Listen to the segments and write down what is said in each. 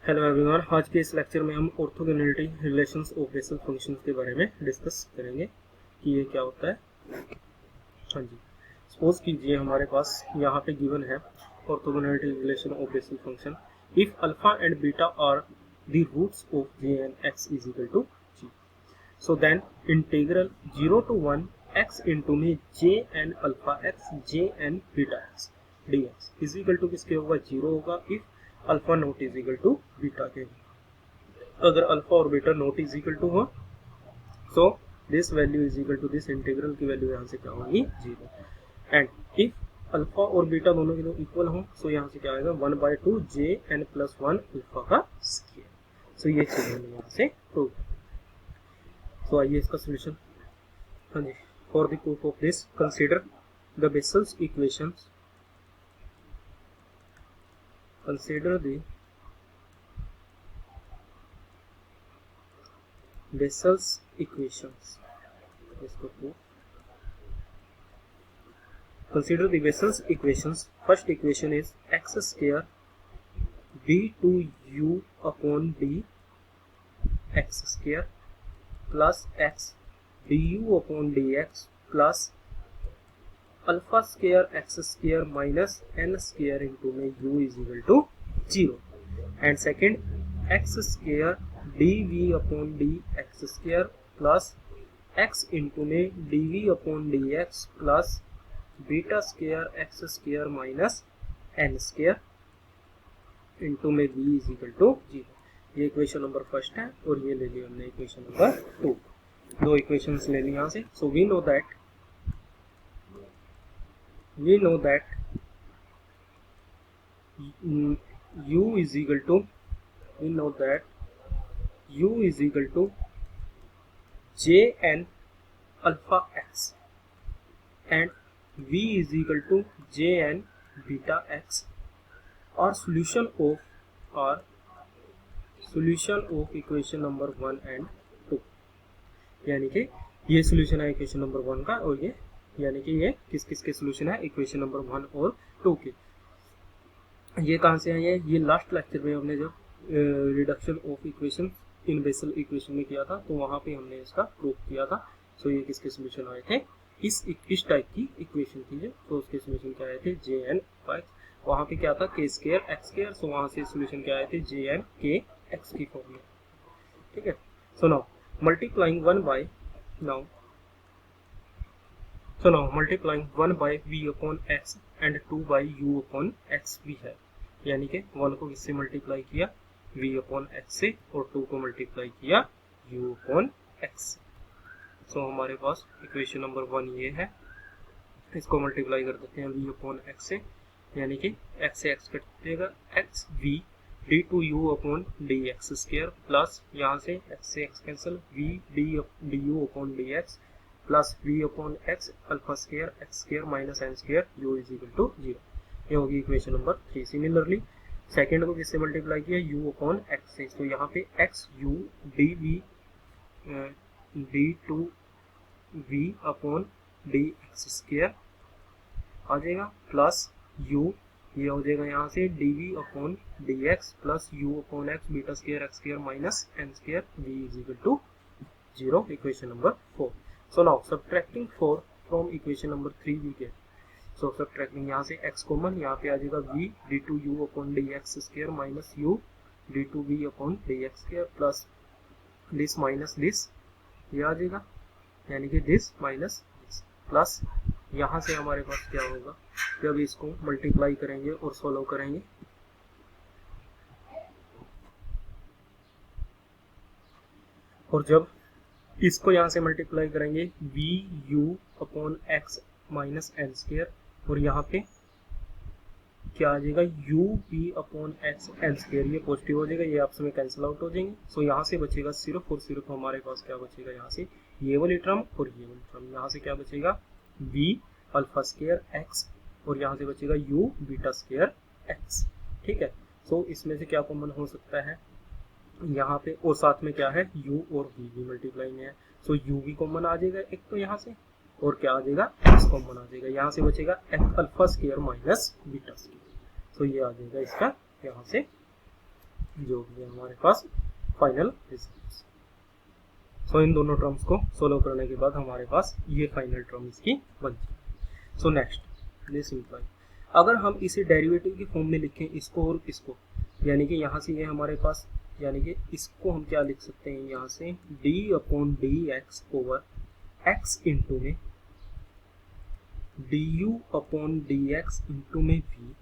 Hello everyone, आज के इस लेक्चर में हम orthogonality relations of Bessel functions के बारे में डिस्कस करेंगे कि ये क्या होता है। हाँ जी, सपोज कीजिए हमारे पास यहाँ पे गिवन है orthogonality relation of Bessel function if alpha and beta are the roots of J and X is equal to जी। So then integral 0 to 1 x into में J and alpha X J and beta X D x is equal to किसके होगा, 0 होगा if alpha not is equal to beta के। अगर alpha और beta not is equal to हो so this value is equal to this integral की value यहाँ से क्या होगी, 0। एंड इफ अल्फा और बीटा दोनों के दो इक्वल हो सो यहाँ से क्या आएगा, 1/2 जे एन प्लस 1 अल्फा का स्क्वायर। सो ये चीज हमने यहाँ से प्रूव। सो आइए इसका सोल्यूशन। हाँ जी, for the proof of this consider the Bessel's equations. Consider the Bessel's equations. Consider the Bessel's equations. First equation is x square b2u upon d x square plus x du upon dx plus alpha square x square minus N square into में u is equal to 0। And second X square D we upon D x square plus X into में D we upon D X plus beta square x square minus N square into में v is equal to 0। ये equation number first है और ये ले लिया हमने equation number 2। दो इक्वेशंस ले ली यहाँ से। So we know that u is equal to jn alpha x and v is equal to jn beta x or solution of equation number 1 and 2। यानी कि ये सोल्यूशन है इक्वेशन नंबर 1 का और ये यानी कि ये किस किस के सोल्यूशन है, इक्वेशन नंबर 1 और 2 के। ये कहाँ से है, ये लास्ट लेक्चर में हमने जब reduction of equation in Bessel equation में किया था तो वहाँ पे हमने इसका प्रूफ किया था। सो ये किसके सोल्यूशन आए थे, इस टाइप की इक्वेशन थी जो, तो उसके सोल्यूशन क्या आए थे, जे एन एक्स। वहाँ पे क्या था, के स्क्वायर एक्स स्क्वायर। सो वहाँ से सोल्यूशन क्या आए थे, जे एन के एक्स की फॉर्म में। ठीक है। So now multiplying 1 by v upon x and 2 by u upon x भी है। यानी कि 1 को किससे मल्टीप्लाई किया, v upon x से, और 2 को मल्टीप्लाई किया u upon x। सो हमारे पास इक्वेशन नंबर 1 ये है। इसको मल्टीप्लाई कर देते हैं v upon x से, यानी कि x से x कट देगा, x v d2u upon dx square plus यहाँ से x cancel, v du upon dx plus v upon x alpha square x square minus N square u is equal to 0। ये होगी equation number 3। Similarly second को किससे multiply किया, u upon x से। तो यहाँ पे x u D V d2v upon D x square आ जाएगा प्लस u, ये हो जाएगा यहाँ से dv upon D X plus u upon X beta square x square minus N square v is equal to 0। Equation number 4। So now subtracting 4 from equation number 3 we get, so subtracting यहाँ से x common, यहाँ पे आ जाएगा v d2u upon dx square minus u d2v upon dx square plus this minus this, ये आ जाएगा यानी कि दिस माइनस दिस प्लस यहाँ से हमारे पास क्या होगा, जब इसको मल्टीप्लाई करेंगे और सोल्व करेंगे और जब इसको यहाँ से मल्टीप्लाई करेंगे v u upon x minus N square, और यहाँ पे क्या आ जाएगा, u v upon x n square. ये पॉजिटिव हो जाएगा, ये आपस में कैंसिल आउट हो जाएंगे। सो यहाँ से बचेगा सिर्फ और सिर्फ हमारे पास क्या बचेगा, यहाँ से ये वाली टर्म और ये वाली टर्म। यहाँ से क्या बचेगा, वी अल्फा स्क्वायर एक्स और यहाँ से बचेगा यू बीटा स्क्वायर एक्स। ठीक है। सो इसमें से क्या कॉमन हो सकता है यहाँ पे, और साथ में क्या है, u और v भी मल्टीप्लाई में है। सो u भी कॉमन आ जाएगा एक तो यहाँ से, और क्या आ जाएगा, x कॉमन आ जाएगा। यहाँ से बचेगा alpha square minus beta square. तो ये आ जाएगा इसका यहाँ से जो भी है हमारे पास फाइनल रिजल्ट। सो इन दोनों टर्म्स को सोल्व करने के बाद हमारे पास ये फाइनल टर्म इसकी बनती है। सो नेक्स्ट दिस इम्प्लाई, अगर हम इसे डेरिवेटिव की फॉर्म में लिखें इसको और इसको, यानी कि यहाँ से ये हमारे पास, यानी कि इसको हम क्या लिख सकते हैं यहाँ से D upon D X over X into में D you upon D x into में V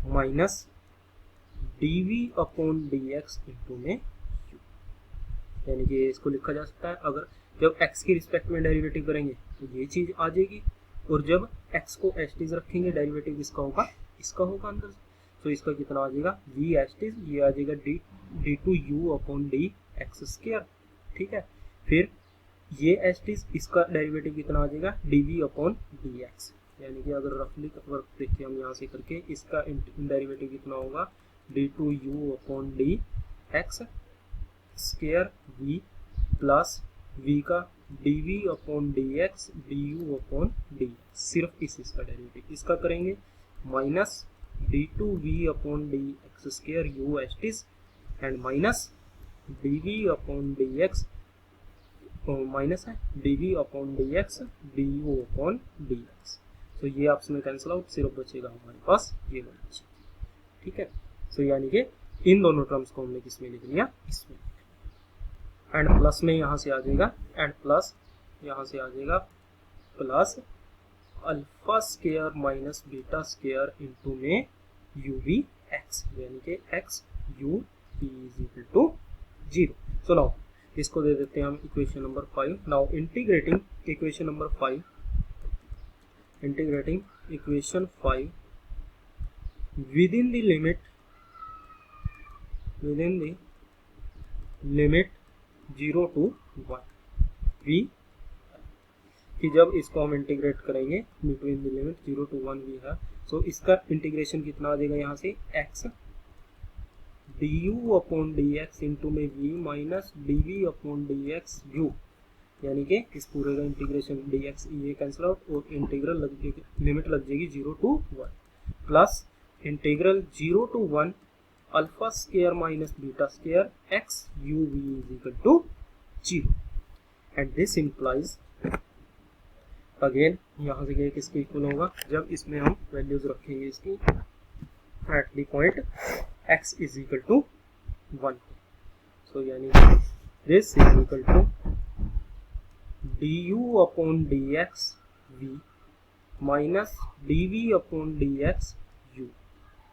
minus D we upon D x into में यू, यानी कि इसको लिखा जा सकता है अगर जब x की रिस्पेक्ट में डेरिवेटिव करेंगे तो ये चीज आ जाएगी, और जब x को एच टीज रखेंगे डेरिवेटिव इसका होगा अंदर से। तो इसका कितना आ जाएगा v एच टीज, ये आ जाएगा d two you upon D x square, ठीक है। फिर ये एच टीज, इसका डेरिवेटिव कितना आ जाएगा d we upon D x, यानी कि अगर रफली वर्क देखिए हम यहाँ से करके, इसका डेरिवेटिव कितना होगा D two you upon D x square V plus v का D we upon D X D you upon D, सिर्फ इसका डेरिवेटिव इसका करेंगे, minus D two V upon D x square U H टीज and minus D we upon D X, minus है D we upon D X D you upon D X. तो ये आपस में कैंसिल आउट, सिर्फ बचेगा हमारे पास ये वाला चीज, ठीक है। सो यानी कि इन दोनों टर्म्स को हमने किसमें लिख लिया, इसमें, एंड प्लस में यहाँ से आ जाएगा, एंड प्लस यहाँ से आ जाएगा plus alpha square minus beta square into में यू वी एक्स, यानी कि x you v is equal to 0। So now इसको दे देते हैं हम equation number 5। Now integrating equation number 5, integrating equation 5 within the limit 0 to 1 v, कि जब इसको हम इंटीग्रेट करेंगे between the limit 0 to 1 v है, सो इसका इंटीग्रेशन कितना आ जाएगा यहाँ से x d you upon D x into में v minus D we upon D x u, यानी कि इस पूरे का इंटीग्रेशन डी एक्स ये कैंसिल आउट और इंटीग्रल लिमिट लग जाएगी 0 to 1 plus integral 0 to 1 alpha square minus beta square x you v is equal to 0, and this implies again यहाँ से ये किसके इक्वल होगा जब इसमें हम वैल्यूज रखेंगे इसकी at the point x is equal to 1। So यानी this is equal to d you upon D x v minus D we upon D x u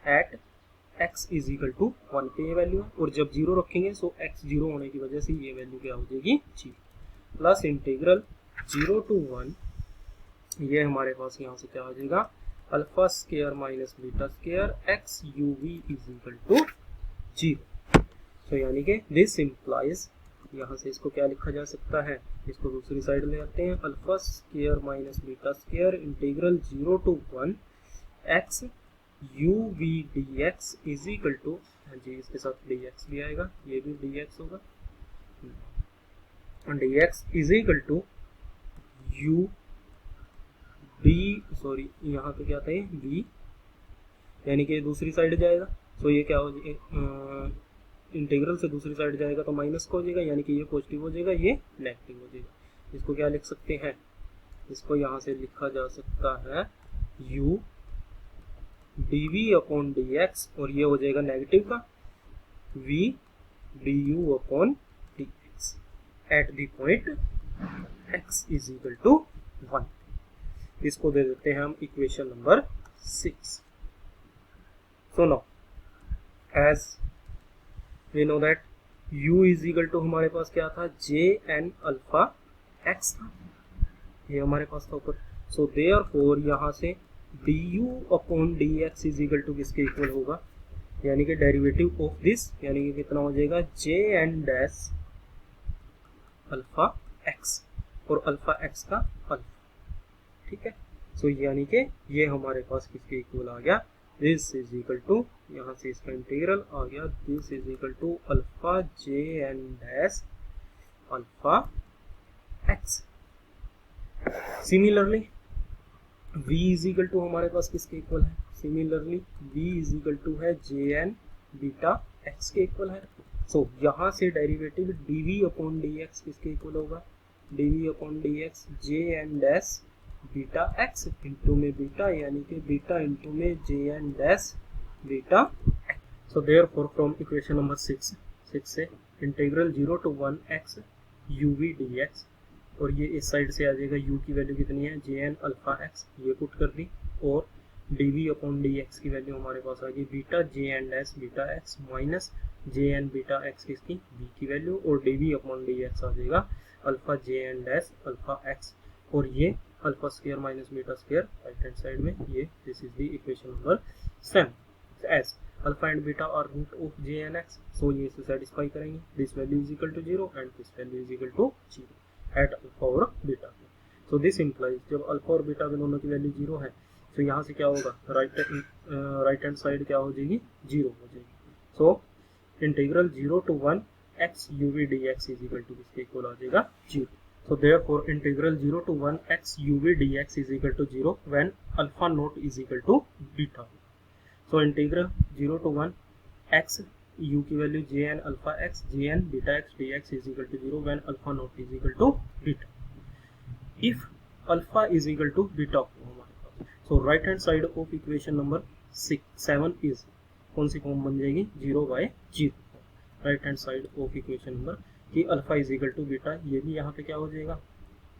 at x is equal to 1 पे ये value है, और जब 0 रखेंगे सो x 0 होने की वजह से ये वैल्यू क्या हो जाएगी 0, प्लस इंटीग्रल 0 to 1 ये हमारे पास यहाँ से क्या आ जाएगा alpha square minus beta square x you v is equal to 0। So यानी कि दिस इम्प्लाइज यहाँ से इसको क्या लिखा जा सकता है, इसको दूसरी साइड ले आते हैं, alpha square minus beta square integral 0 to 1 X you V D x is equal to, जी इसके साथ डी एक्स भी आएगा, ये भी डी एक्स होगा, D x is equal to U D, sorry यहाँ पे क्या था ये v, यानी कि दूसरी साइड जाएगा, तो ये क्या हो जाएगा इंटीग्रल से दूसरी साइड जाएगा तो माइनस का हो जाएगा, यानी कि ये पॉजिटिव हो जाएगा ये नेगेटिव हो जाएगा। इसको क्या लिख सकते हैं, इसको यहाँ से लिखा जा सकता है u D we upon D x, और ये हो जाएगा नेगेटिव का v d you upon D x at the point x is equal to 1। इसको दे देते हैं हम equation number 6। So now as we know that u is equal to हमारे पास क्या था जे एन अल्फा एक्स था, ये हमारे पास था ऊपर। सो देयरफॉर यहाँ से d you upon D x is equal to किसके इक्वल होगा, यानी कि डेरिवेटिव ऑफ दिस, यानी कि कितना हो जाएगा J N dash alpha x, और अल्फा एक्स का अल्फा, ठीक है। सो यानी कि ये हमारे पास किसके इक्वल आ गया, दिस इज इक्वल टू, यहाँ से इसका इंटीग्रल आ गया, this is equal to alpha J N dash alpha x. Similarly v is equal to हमारे पास किसके इक्वल है, similarly v is equal to है जे एन बीटा एक्स के इक्वल है। सो यहाँ से डेरिवेटिव dv अपॉन dx किसके इक्वल होगा, dv upon dx J N dash beta x into में बीटा, यानी कि बीटा इंटू में J N dash beta x. So therefore from equation number 6 से integral 0 to 1 x uv dx, और ये इस साइड से आ जाएगा u की वैल्यू कितनी है जे एन अल्फा एक्स, ये पुट कर दी, और dv अपॉन dx की वैल्यू हमारे पास आ गई beta J N dash beta x minus J n beta x किसकी v की वैल्यू, और dv अपॉन dx आ जाएगा alpha J N dash alpha x, और ये alpha square minus beta square right hand side में, ये this is the equation number 7 as alpha and beta are root of J N x. So ये इसे satisfy करेंगे, this value is equal to 0 and this value is equal to 0 at alpha और beta. So this implies जब alpha और beta के दोनों की value 0 है तो यहाँ से क्या होगा, राइट हैंड साइड क्या हो जाएगी 0 हो जाएगी। So integral 0 to 1 x uv dx is equal to किसके इक्वल आ जाएगा 0। So therefore integral 0 to 1 x uv dx is equal to 0 when alpha naught is equal to beta. So integral 0 to 1 x u की value jn alpha x jn beta x dx is equal to 0 when alpha naught is equal to beta. If alpha is equal to beta हमारे पास, so right hand side of equation number 7 is कौन सी form बन जाएगी 0/0 right hand side of equation number कि alpha is equal to beta, ये भी यहाँ पे क्या हो जाएगा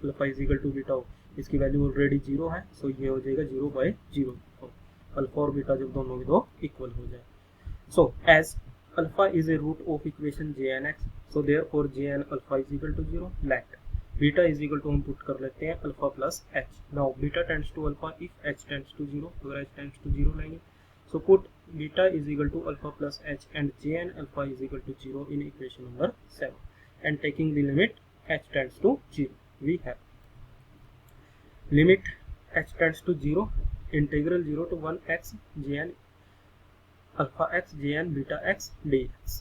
alpha is equal to beta हो, इसकी वैल्यू ऑलरेडी 0 है, सो ये हो जाएगा 0/0 अल्फा और बीटा जब दोनों में दो इक्वल हो जाए। So as alpha is a root of equation J N x, so therefore J n alpha is equal to 0, let beta is equal to हम पुट कर लेते हैं alpha plus h. Now beta tends to alpha if h tends to 0, अगर H tends to 0 लेंगे, so put beta is equal to alpha plus h and jn alpha is equal to 0 in equation number 7, and taking the limit h tends to 0, we have limit h tends to 0 integral 0 to 1 x jn alpha x jn beta x dx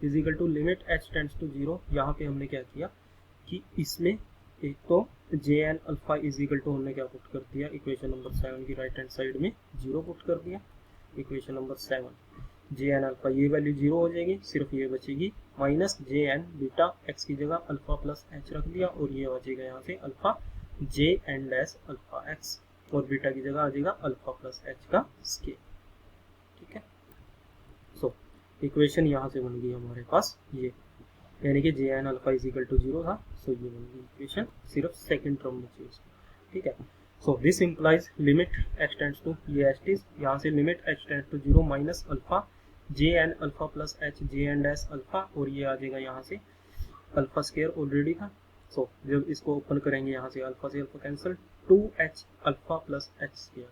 is equal to limit h tends to 0। यहाँ पे हमने क्या किया कि इसमें एक तो jn alpha is equal to हमने क्या पुट कर दिया इक्वेशन नंबर 7 की राइट हैंड साइड में 0 पुट कर दिया, equation number 7 J n alpha ये वैल्यू 0 हो जाएगी, सिर्फ ये बचेगी minus J n beta x की जगह अल्फा प्लस एच रख दिया, और ये बचेगा यहाँ से alpha J N dash alpha x, और बीटा की जगह आ जाएगा अल्फा प्लस एच का स्केल। ठीक है, सो इक्वेशन यहाँ से बन गई हमारे पास ये, यानी कि J n alpha is equal to 0 था, सो ये बन गई इक्वेशन, सिर्फ सेकेंड टर्म बची उसकी। ठीक है, so this implies limit h tends to ये h is यहाँ से limit h tends to 0 minus alpha J n alpha plus h J N dash alpha, और ये आ जाएगा यहाँ से अल्फा स्क्वायर ऑलरेडी था, सो जब इसको ओपन करेंगे यहाँ से अल्फा से alpha cancel 2h alpha plus h square,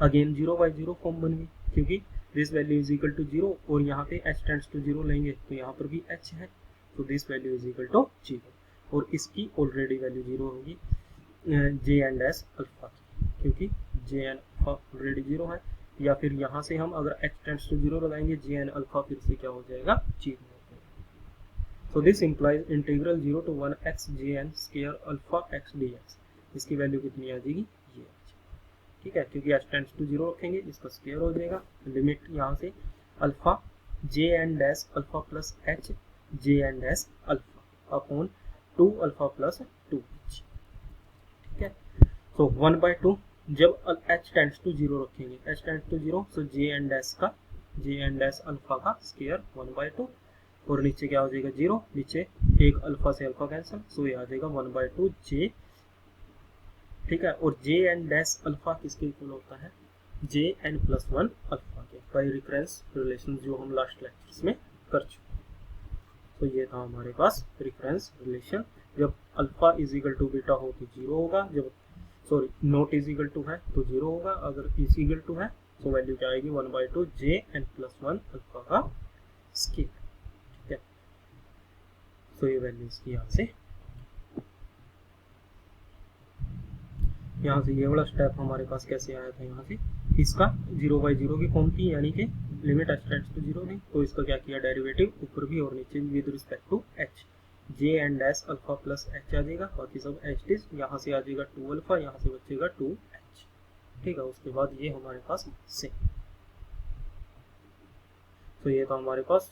again 0/0 form बन गई क्योंकि this value is equal to 0, और यहाँ पे h टेंड्स टू 0 लेंगे तो यहाँ पर भी h है, तो this value is equal to 0, और इसकी ऑलरेडी वैल्यू 0 होगी जे एन डैश अल्फा की, क्योंकि जे एन अल्फा ऑलरेडी 0 है, या फिर यहाँ से हम अगर h टेंड्स टू 0 लगाएंगे जे एन अल्फा फिर से क्या हो जाएगा 0 हो जाएगा। So this implies integral 0 to 1 x J n square alpha x dx, इसकी वैल्यू कितनी आ जाएगी ये। ठीक है, क्योंकि h टेंड्स टू 0 रखेंगे इसका स्क्वायर हो जाएगा, लिमिट यहाँ से alpha J N dash alpha plus h J N dash alpha upon 2 alpha plus 2h। ठीक है, सो 1/2 जब h टेंड्स टू 0 रखेंगे, h tends to 0, so J N dash alpha का स्क्वायर 1/2, और नीचे क्या हो जाएगा 0, नीचे एक अल्फा से अल्फा कैंसिल, सो ये आ जाएगा 1/2 जे। ठीक है, और जे एन डैश अल्फा किसके इक्वल होता है जे एन प्लस 1 अल्फा के, बाय रेफरेंस रिलेशन जो हम लास्ट लेक्चर्स में कर चुके हैं। तो ये था हमारे पास रेफरेंस रिलेशन, जब alpha is equal to beta हो तो 0 होगा, जब sorry not is equal to है तो 0 होगा, अगर इज इक्वल टू है तो वैल्यू क्या आएगी 1/2 जे एन प्लस 1 अल्फा का स्केल। ठीक है, तो ये वैल्यू इसकी यहाँ से ये वाला स्टेप हमारे पास कैसे आया था, यहाँ से इसका 0/0 की फॉर्म थी, यानी कि लिमिट h टेंड्स टू 0 नहीं, तो इसका क्या किया डेरिवेटिव ऊपर भी और नीचे भी with respect to h, J N dash alpha plus H आ जाएगा, बाकी सब एच इज यहाँ से आ जाएगा 2 अल्फा, यहाँ से बचेगा 2h। ठीक है, उसके बाद ये हमारे पास से, तो ये था हमारे पास